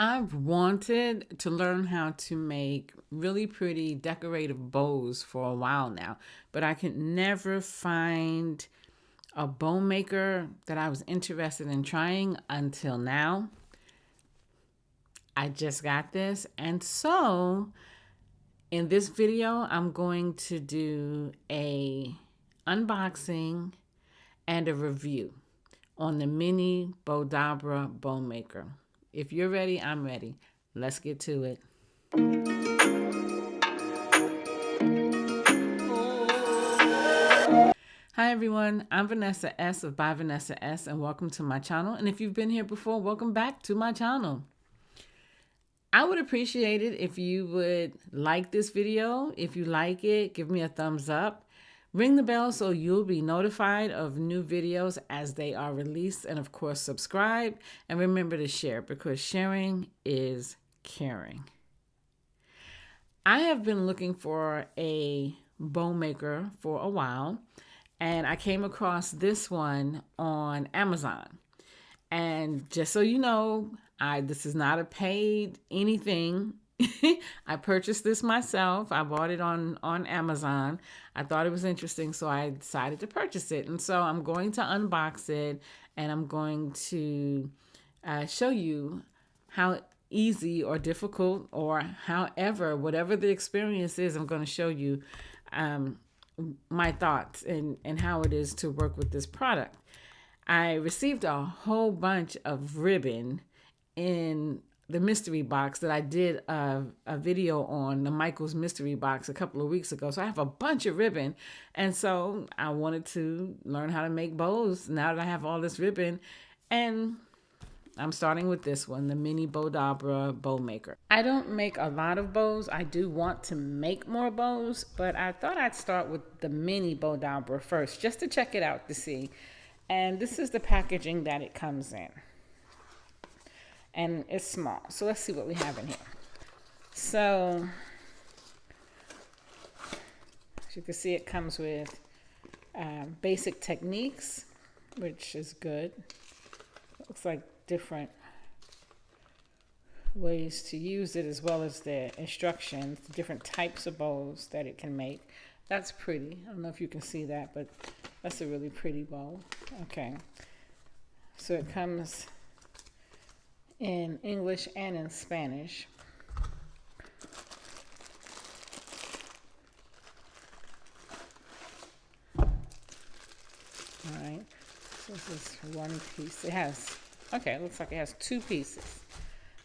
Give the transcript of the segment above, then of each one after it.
I've wanted to learn how to make really pretty decorative bows for a while now, but I could never find a bow maker that I was interested in trying until now. I just got this, and so in this video I'm going to do a unboxing and a review on the Mini Bowdabra Bowmaker. If you're ready, I'm ready. Let's get to it. Hi everyone, I'm Vanessa S of By Vanessa S, and welcome to my channel. And if you've been here before, welcome back to my channel. I would appreciate it if you would like this video. If you like it, give me a thumbs up. Ring the bell so you'll be notified of new videos as they are released. And of course, subscribe. And remember to share, because sharing is caring. I have been looking for a bow maker for a while, and I came across this one on Amazon. And just so you know, this is not a paid anything. I purchased this myself. I bought it on Amazon. I thought it was interesting, so I decided to purchase it. And so I'm going to unbox it, and I'm going to show you how easy or difficult, or however, whatever the experience is, I'm going to show you my thoughts and how it is to work with this product. I received a whole bunch of ribbon in the mystery box that I did a video on, the Michael's mystery box, a couple of weeks ago. So I have a bunch of ribbon, and so I wanted to learn how to make bows now that I have all this ribbon. And I'm starting with this one, the Mini Bowdabra Bowmaker. I don't make a lot of bows. I do want to make more bows, but I thought I'd start with the Mini Bowdabra first, just to check it out to see. And this is the packaging that it comes in. And it's small. So let's see what we have in here. So, as you can see, it comes with basic techniques, which is good. Looks like different ways to use it, as well as the instructions, the different types of bows that it can make. That's pretty. I don't know if you can see that, but that's a really pretty bow. Okay. So it comes in English and in Spanish. All right. So this is one piece. It has, okay, it looks like it has two pieces.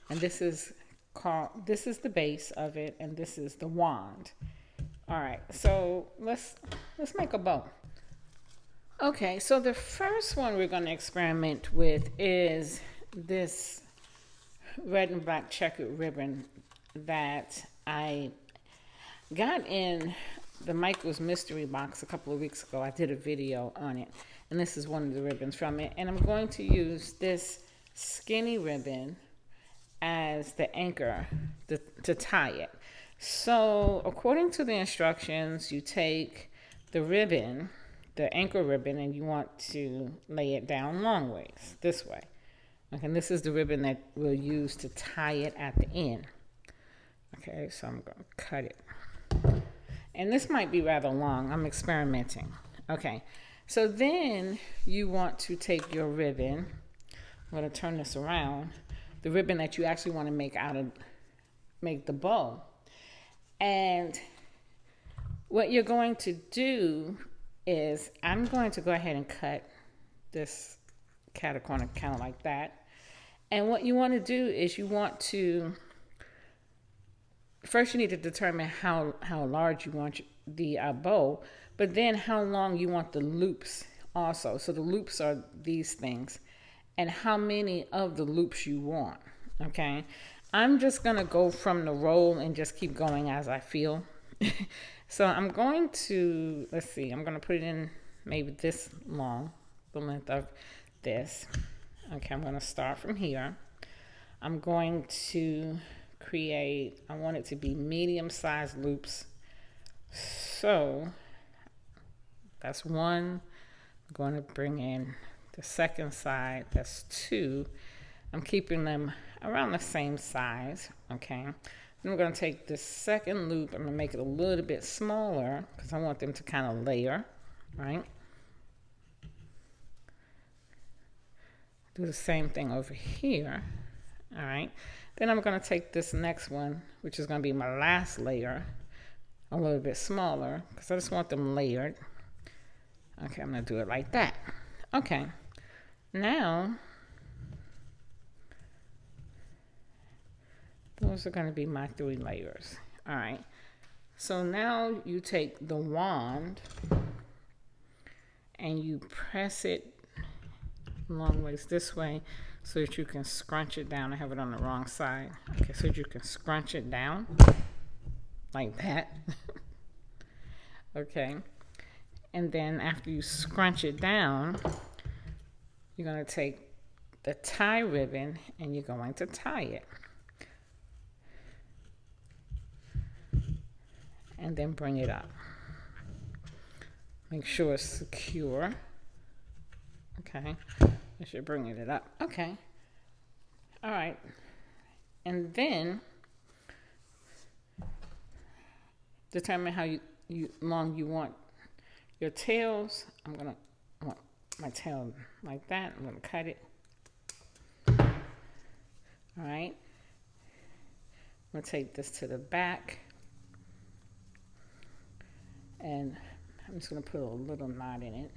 And this is the base of it, and this is the wand. All right. So let's make a bow. Okay, so the first one we're going to experiment with is this red and black checkered ribbon that I got in the Michael's mystery box a couple of weeks ago. I did a video on it, and this is one of the ribbons from it. And I'm going to use this skinny ribbon as the anchor to tie it. So according to the instructions, you take the ribbon, the anchor ribbon, and you want to lay it down long ways, this way. Okay, and this is the ribbon that we'll use to tie it at the end. Okay, so I'm going to cut it. And this might be rather long. I'm experimenting. Okay, so then you want to take your ribbon. I'm going to turn this around. The ribbon that you actually want to make the bow. And what you're going to do is, I'm going to go ahead and cut this cat corner kind of like that. And what you want to do is you want to, first you need to determine how large you want the bow, but then how long you want the loops also. So the loops are these things, and how many of the loops you want. Okay, I'm just going to go from the roll and just keep going as I feel. So I'm going to, let's see, I'm going to put it in maybe this long, the length of this. Okay, I'm going to start from here. I'm going to create, I want it to be medium-sized loops. So that's one. I'm going to bring in the second side, that's two. I'm keeping them around the same size, okay? Then we're going to take this second loop. I'm going to make it a little bit smaller because I want them to kind of layer, right? Do the same thing over here, all right? Then I'm going to take this next one, which is going to be my last layer, a little bit smaller because I just want them layered. Okay, I'm going to do it like that. Okay, now those are going to be my 3 layers. All right, so now you take the wand and you press it long ways this way so that you can scrunch it down. I have it on the wrong side. Okay, so that you can scrunch it down like that. Okay, and then after you scrunch it down, you're going to take the tie ribbon and you're going to tie it. And then bring it up. Make sure it's secure. Okay, as you're bringing it up. Okay, all right. And then determine how long you want your tails. I want my tail like that. I'm gonna cut it. All right. I'm gonna take this to the back. And I'm just going to put a little knot in it.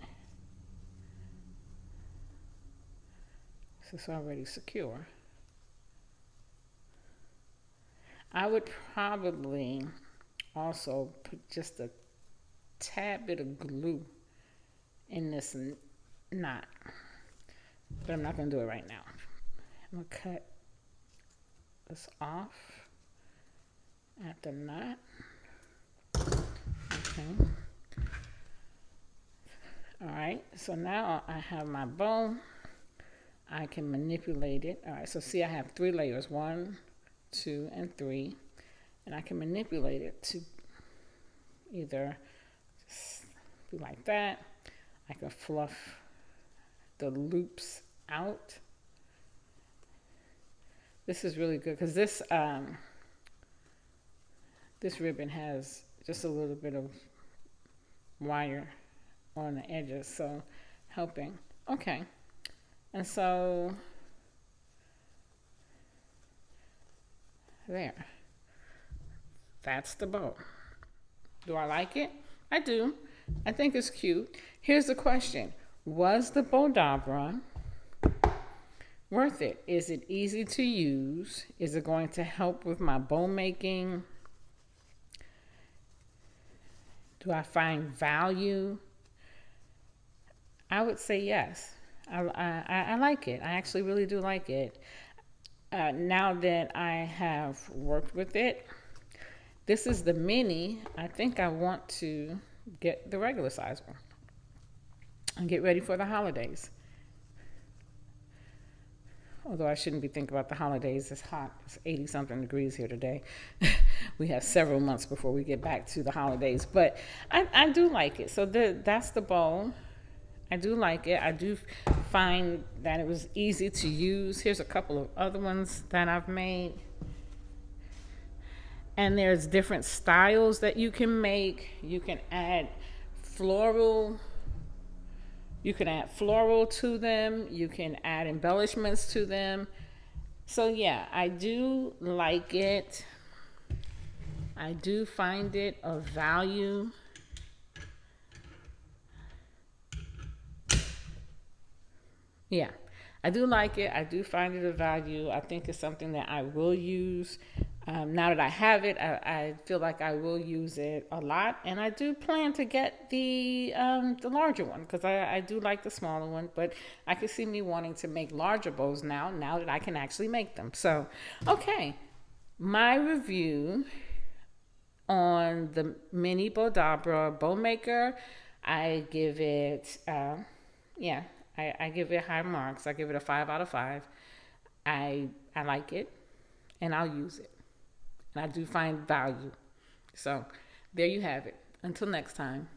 So it's already secure. I would probably also put just a tad bit of glue in this knot. But I'm not going to do it right now. I'm going to cut this off at the knot. Okay. All right, so now I have my bow. I can manipulate it. All right, so see, I have 3 layers, 1, 2, and 3, and I can manipulate it to either just be like that. I can fluff the loops out. This is really good because this ribbon has just a little bit of wire on the edges, so helping. Okay, and so there. That's the bow. Do I like it? I do. I think it's cute. Here's the question. Was the Bowdabra worth it? Is it easy to use? Is it going to help with my bow making? Do I find value? I would say yes. I like it. I actually really do like it. Now that I have worked with it, this is the mini. I think I want to get the regular size one and get ready for the holidays. Although I shouldn't be thinking about the holidays. It's hot. It's 80-something degrees here today. We have several months before we get back to the holidays. But I do like it. So that's the bow. I do like it. I do find that it was easy to use. Here's a couple of other ones that I've made. And there's different styles that you can make. You can add floral. You can add floral to them. You can add embellishments to them. So yeah, I do like it. I do find it of value. Yeah, I do like it. I do find it of value. I think it's something that I will use. Now that I have it, I feel like I will use it a lot, and I do plan to get the larger one because I do like the smaller one, but I can see me wanting to make larger bows now that I can actually make them. So, okay, my review on the Mini Bowdabra Bowmaker, I give it, I give it high marks. I give it a 5 out of 5. I like it, and I'll use it. And I do find value. So there you have it. Until next time.